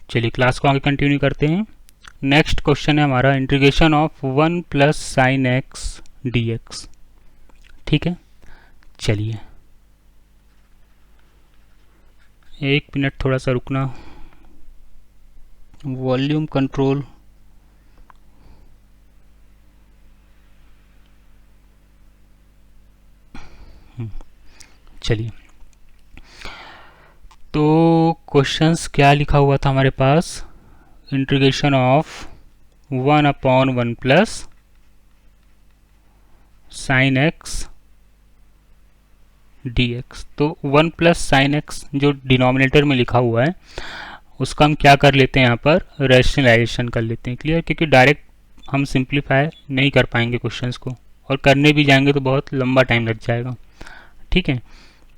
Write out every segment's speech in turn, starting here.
चलिए क्लास को आगे कंटिन्यू करते हैं। नेक्स्ट क्वेश्चन है हमारा integration of 1 plus sine x d x. ठीक है, चलिए 1 मिनट थोड़ा सा रुकना, वॉल्यूम कंट्रोल। चलिए, तो क्वेश्चंस क्या लिखा हुआ था हमारे पास, integration of 1/1 plus sine x d x. तो 1 प्लस साइन एक्स जो डिनोमिनेटर में लिखा हुआ है उसका हम क्या कर लेते हैं, यहाँ पर रैशनलाइजेशन कर लेते हैं। क्लियर, क्योंकि डायरेक्ट हम सिंप्लीफाई नहीं कर पाएंगे क्वेश्चंस को, और करने भी जाएंगे तो बहुत लंबा टाइम लग जाएगा। ठीक है,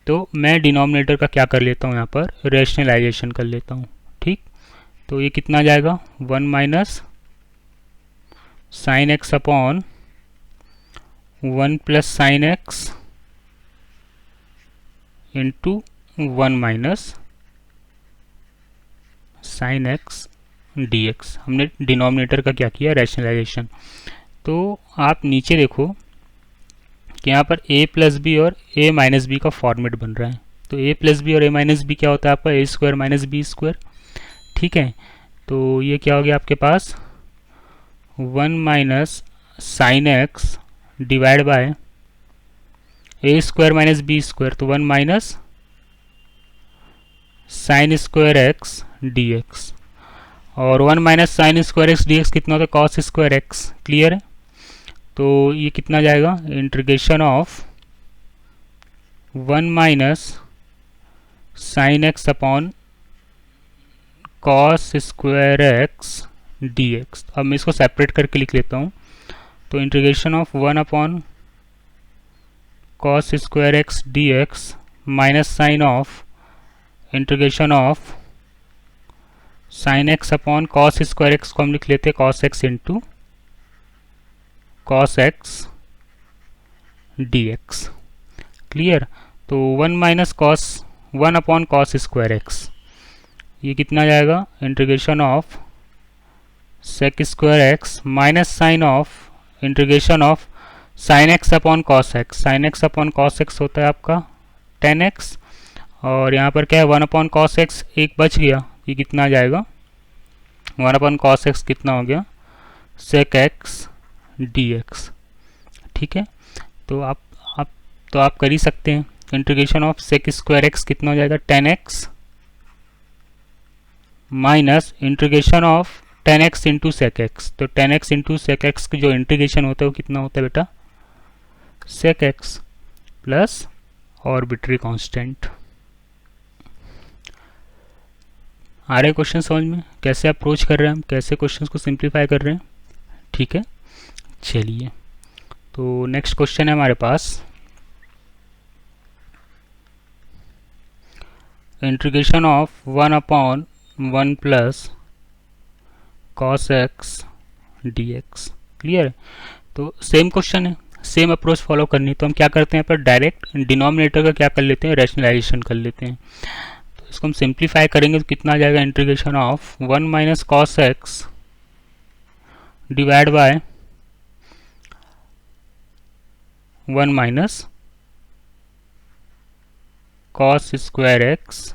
तो मैं डिनोमिनेटर का क्या कर लेता हूँ, यहाँ पर रैशनलाइजेशन कर लेता हूँ। ठीक, तो ये कितना जाएगा, 1 minus sine x upon 1 plus sine x into 1 minus sine x d x. हमने डिनोमिनेटर का क्या किया, रैशनलाइजेशन। तो आप नीचे देखो कि यहाँ पर a प्लस बी और a माइनस बी का फॉर्मेट बन रहा है। तो a प्लस बी और a माइनस बी क्या होता है आपका, a square minus B square. ठीक है, तो ये क्या हो गया आपके पास, 1 minus sine x divide by a square minus B square, तो 1 minus sine square x d x. और 1 minus sine square x d x कितना होता है, कॉस स्क्वायर एक्स। क्लियर है, तो ये कितना जाएगा, integration of 1 minus sine x upon cos square x d x. अब मैं इसको सेपरेट करके लिख लेता हूँ। तो integration of 1 upon cos square x d x minus sine of integration of sine x upon cos square x को हम लिख लेते हैं cos x into cos x d x. Clear, तो 1 minus cos 1 upon cos square x, ये कितना जाएगा, integration of sec square x minus sine of integration of sine x upon cos x. Sine x upon cos x होता है आपका tan x, और यहाँ पर क्या है, 1 अपॉन कॉस एक्स एक बच गया, ये कितना जाएगा, 1 अपॉन कॉस एक्स कितना हो गया, सेक एक्स डी एक्स। ठीक है, तो आप कर ही सकते हैं। Integration of sec square x कितना हो जाएगा, tan x minus integration of tan x into sec x. तो tan x into sec x की जो इंटीग्रेशन होता है वो कितना होता है बेटा, sec x plus arbitrary constant. आ रहे क्वेश्चन समझ में, कैसे अप्रोच कर रहे हैं हम, कैसे क्वेश्चंस को सिंप्लीफाई कर रहे हैं। ठीक है, चलिए तो नेक्स्ट क्वेश्चन है हमारे पास, integration of 1 upon 1 plus cos x d x. Clear है, तो सेम क्वेश्चन है, सेम अप्रोच फॉलो करनी है। तो हम क्या करते हैं, पर डायरेक्ट डिनोमिनेटर का क्या कर लेते हैं, रैशनलाइजेशन कर लेते हैं। तो इसको हम सिंप्लीफाई करेंगे तो कितना आ जाएगा, integration of 1 minus cos x divide by 1 minus cos square x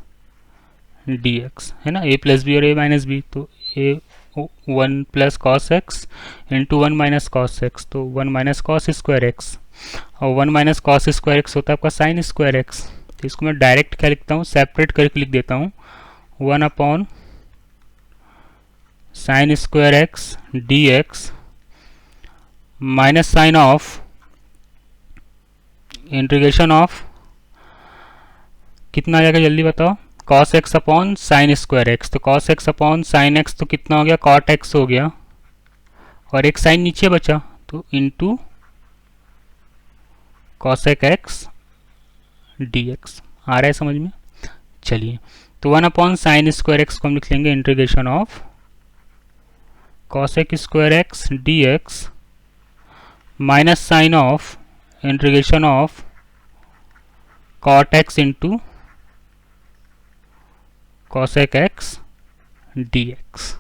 d x, है ना, a प्लस बी और a माइनस बी। तो a 1 plus cos x into 1 minus cos x, तो 1 माइनस कॉस स्क्वायर एक्स, और 1 minus cos square x होता है आपका sign square x. तो इसको मैं डायरेक्ट क्या लिखता हूँ, सेपरेट करके लिख देता हूँ, 1 upon sine square x d x minus sine of integration of कितना आ जाएगा, जल्दी बताओ, cos x upon sine square x. तो cos x upon sine x तो कितना हो गया, कॉट एक्स हो गया, और एक साइन नीचे बचा, तो into cosec x d x. आ रहा है समझ में, चलिए तो 1 अपॉन साइन स्क्वायर एक्स को हम लिख लेंगे integration of cosec square x d x minus sine of integration of cot x into cosec x dx।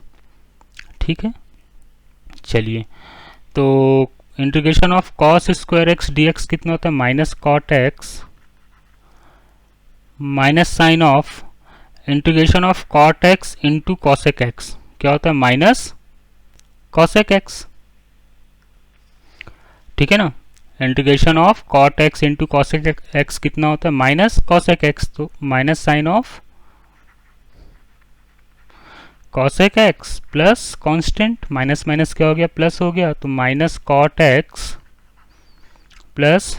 ठीक है, चलिए तो integration of cos square x d x कितना होता है, minus cot x minus sine of integration of cot x into cosec x, क्या होता है, माइनस कॉसेक एक्स। ठीक है ना, integration of cot x into cosec x कितना होता है, माइनस कॉसेक एक्स, तो minus sine of cosec x plus constant, minus minus क्या हो गया, प्लस हो गया, तो minus cot x plus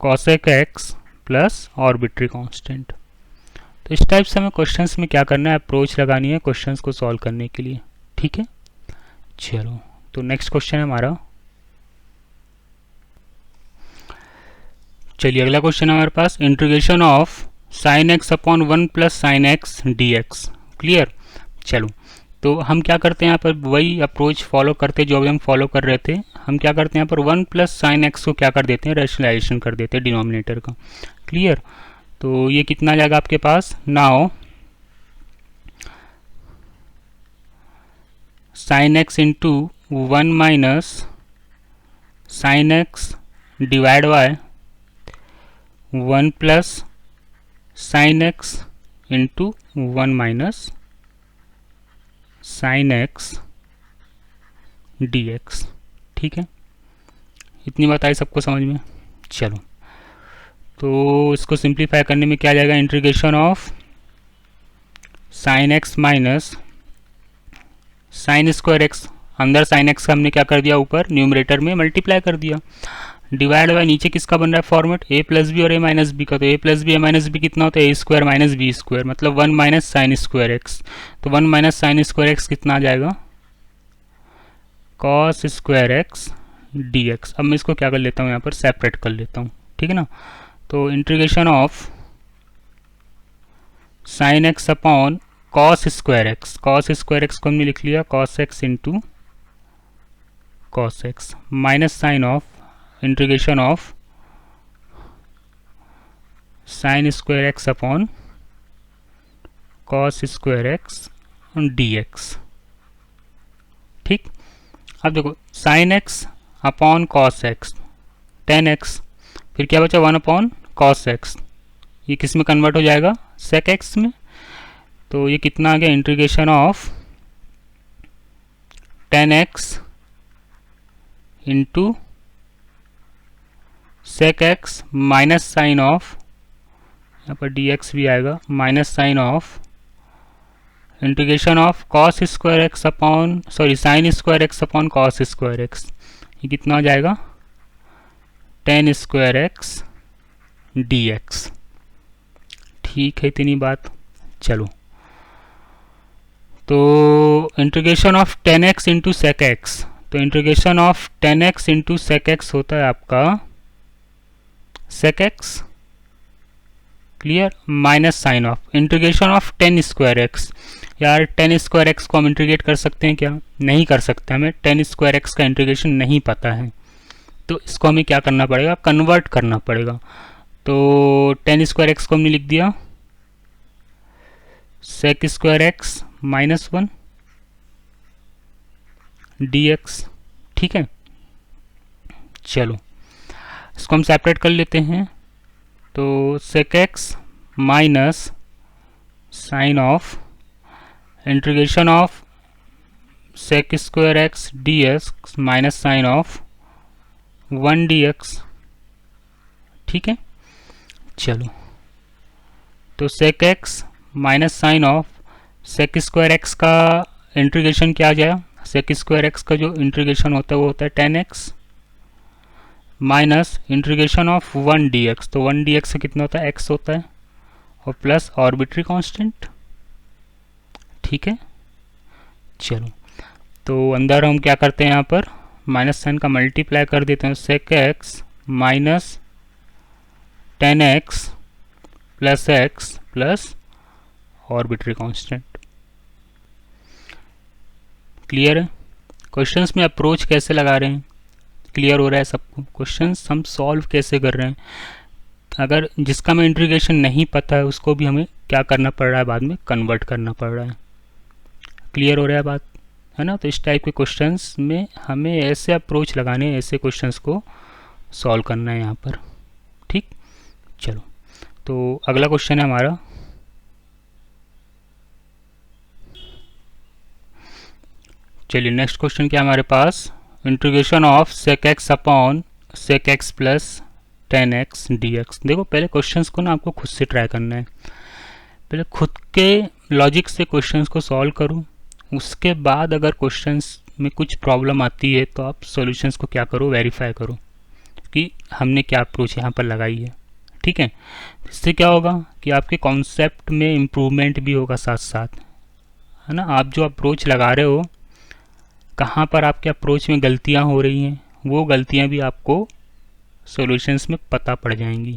cosec x plus arbitrary constant. तो इस टाइप से हमें क्वेश्चंस में क्या करना है, अप्रोच लगानी है क्वेश्चंस को सॉल्व करने के लिए। ठीक है, चलो तो नेक्स्ट क्वेश्चन है हमारा, चलिए अगला क्वेश्चन है हमारे पास, integration of sine x upon 1 plus sine x d x. Clear, चलो तो हम क्या करते हैं यहाँ पर, वही अप्रोच फॉलो करते जो अभी हम फॉलो कर रहे थे। हम क्या करते हैं यहाँ पर 1 प्लस साइन एक्स को क्या कर देते हैं, रैशनलाइजेशन कर देते हैं डिनोमिनेटर का। क्लियर, तो ये कितना जाएगा आपके पास, now sine x into 1 minus sine x divide by 1 plus sine x into 1 minus sine x d x. ठीक है, इतनी बात आई सबको समझ में। चलो तो इसको सिंप्लीफाई करने में क्या जाएगा, integration of sine x minus sine square x, अंदर साइन एक्स का हमने क्या कर दिया, ऊपर न्यूमरेटर में मल्टीप्लाई कर दिया, डिवाइड बाय नीचे किसका बन रहा है फॉर्मेट, ए प्लस बी और ए माइनस बी का। तो ए प्लस बी ए माइनस बी कितना होता है, ए स्क्वायर माइनस बी स्क्वायर, मतलब 1 माइनस साइन स्क्वायर एक्स। तो 1 माइनस साइन स्क्वायर एक्स कितना आ जाएगा, cos square x d x. अब मैं इसको क्या कर लेता हूँ, यहाँ पर सेपरेट कर लेता हूँ। ठीक है ना, तो integration of sine x upon cos square x, cos square x को हमने लिख लिया cos x into cos x, minus sine of integration of sine square x upon cos square x d x. ठीक, अब देखो sine x upon cos x 10x, फिर क्या बचा 1 अपॉन कॉस एक्स, ये किस में कन्वर्ट हो जाएगा, सेक एक्स में। तो ये कितना आ गया, integration of 10x into sec x minus sine of, यहाँ पर dx भी आएगा, minus sine of integration of cos square x upon sine square x upon cos square x, ये कितना आ जाएगा 10 स्क्वायर एक्स डी एक्स। ठीक है, इतनी बात। चलो तो integration of 10x into sec x, तो integration of 10x into sec x होता है आपका sec x. Clear, minus sine of integration of 10 square x, यार 10 स्क्वायर एक्स को हम इंटीग्रेट कर सकते हैं क्या, नहीं कर सकते, हमें 10 स्क्वायर एक्स का इंटीग्रेशन नहीं पता है, तो इसको हमें क्या करना पड़ेगा, कन्वर्ट करना पड़ेगा। तो 10 स्क्वायर एक्स को हमने लिख दिया sec square x minus 1 d x. ठीक है, चलो इसको हम सेपरेट कर लेते हैं, तो sec x minus sine of integration of sec square x d x minus sine of 1 d x. ठीक है, चलो तो sec x minus sine of sec square x का इंटीग्रेशन क्या आ जाएगा, सेक स्क्वायर एक्स का जो इंटीग्रेशन होता है वो होता है 10x minus integration of 1 d x, तो 1 डी एक्स का कितना होता है, x होता है, और प्लस आर्बिट्री कांस्टेंट। ठीक है, चलो तो अंदर हम क्या करते हैं, यहाँ पर माइनस साइन का मल्टीप्लाई कर देते हैं, sec x minus 10x plus x plus arbitrary constant. Clear है, क्वेश्चंस में अप्रोच कैसे लगा रहे हैं, क्लियर हो रहा है सबको, क्वेश्चंस हम सॉल्व कैसे कर रहे हैं। अगर जिसका हमें इंटीग्रेशन नहीं पता है उसको भी हमें क्या करना पड़ रहा है, बाद में कन्वर्ट करना पड़ रहा है। क्लियर हो रहा है बात, है ना। तो इस टाइप के क्वेश्चंस में हमें ऐसे अप्रोच लगाने, ऐसे क्वेश्चंस को सॉल्व करना है यहाँ पर। ठीक, चलो तो अगला क्वेश्चन है हमारा, चलिए नेक्स्ट क्वेश्चन क्या है हमारे पास, integration of sec x upon sec x plus 10x dx। देखो पहले क्वेश्चंस को ना आपको खुद से ट्राई करना है, पहले खुद के लॉजिक से क्वेश्चंस को सॉल्व करो, उसके बाद अगर क्वेश्चंस में कुछ प्रॉब्लम आती है तो आप सॉल्यूशंस को क्या करो, वेरीफाई करो कि हमने क्या अप्रोच यहाँ पर लगाई है। ठीक है, इससे क्या होगा कि आपके कॉन्सेप्ट में इम्प्रूवमेंट भी होगा साथ साथ, है ना। आप जो अप्रोच लगा रहे हो, कहाँ पर आपके अप्रोच में गलतियाँ हो रही हैं, वो गलतियाँ भी आपको सॉल्यूशंस में पता पड़ जाएंगी।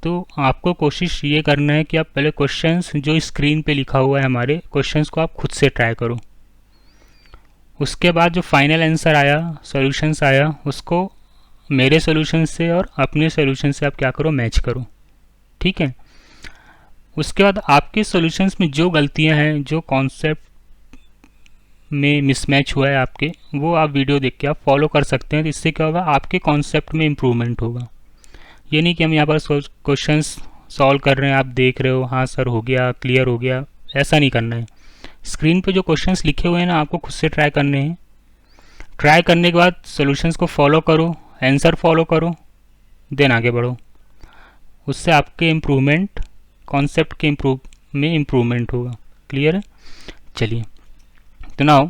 तो आपको कोशिश ये करना है कि आप पहले क्वेश्चंस जो स्क्रीन पे लिखा हुआ है हमारे क्वेश्चंस को आप खुद से ट्राई करो, उसके बाद जो फाइनल आंसर आया, सॉल्यूशंस आया, उसको मेरे सॉल्यूशन से और अपने सॉल्यूशन से आप क्या करो, मैच करो। ठीक है, उसके बाद आपके सॉल्यूशंस में जो गलतियां हैं, जो कॉन्सेप्ट में मिसमैच हुआ है आपके, वो आप वीडियो देख के आप फॉलो कर सकते हैं। तो इससे क्या होगा, आपके कॉन्सेप्ट में इम्प्रूवमेंट होगा। ये नहीं कि हम यहाँ पर क्वेश्चंस सॉल्व कर रहे हैं, आप देख रहे हो हाँ सर हो गया, क्लियर हो गया, ऐसा नहीं करना है। स्क्रीन पे जो क्वेश्चंस लिखे हुए हैं ना, आपको खुद से ट्राई करने हैं। ट्राई करने के बाद सॉल्यूशंस को फॉलो करो, आंसर फॉलो करो, देन आगे बढ़ो। उससे आपके इम्प्रूवमेंट, कॉन्सेप्ट के इम्प्रूवमेंट होगा। क्लियर है, चलिए। तो नाउ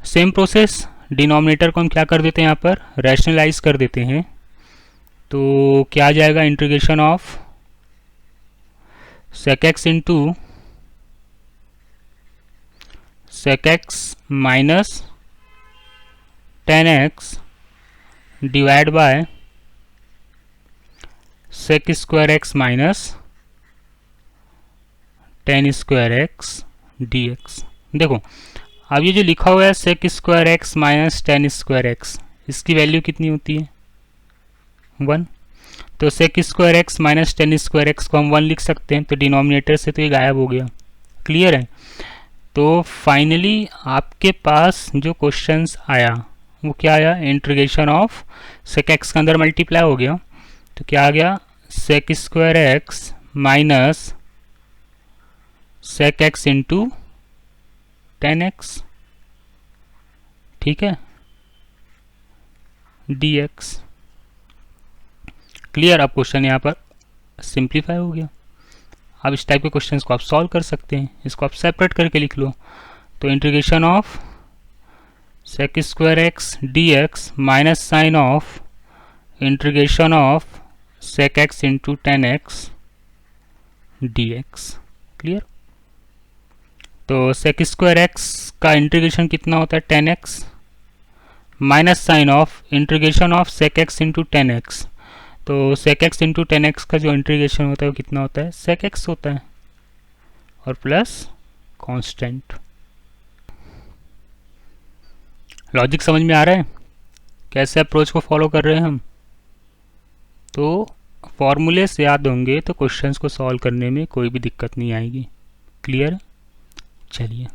सेम प्रोसेस, डिनोमिनेटर को हम क्या कर देते हैं, यहाँ पर रैशनलाइज कर देते हैं। तो क्या आ जाएगा, integration of sec x into sec x minus 10x divide by sec square x minus 10 square x dx। देखो अब ये जो लिखा हुआ है sec square x minus 10 square x, इसकी वैल्यू कितनी होती है, 1। तो sec square x minus 10 square x को हम 1 लिख सकते हैं, तो डिनोमिनेटर से तो ये गायब हो गया। क्लियर है। तो फाइनली आपके पास जो क्वेश्चंस आया वो क्या आया, इंटीग्रेशन ऑफ सेक एक्स के अंदर मल्टीप्लाई हो गया, तो क्या आ गया, sec square x minus sec x into 10x। ठीक है, dx। क्लियर, अब क्वेश्चन यहाँ पर सिंप्लीफाई हो गया। अब इस टाइप के क्वेश्चंस को आप सॉल्व कर सकते हैं, इसको आप सेपरेट करके लिख लो। तो integration of sec square x dx minus sine of integration of sec x into 10x dx। Clear. तो सेक स्क्वायर एक्स का इंटीग्रेशन कितना होता है, 10x minus sine of integration of sec x into 10x। तो sec x into 10x का जो integration होता है वो कितना होता है, सेक एक्स होता है, और प्लस कांस्टेंट। लॉजिक समझ में आ रहा है, कैसे अप्रोच को फॉलो कर रहे हैं हम। तो फॉर्मूले से याद होंगे तो क्वेश्चंस को सॉल्व करने में कोई भी दिक्कत नहीं आएगी। क्लियर, चलिए।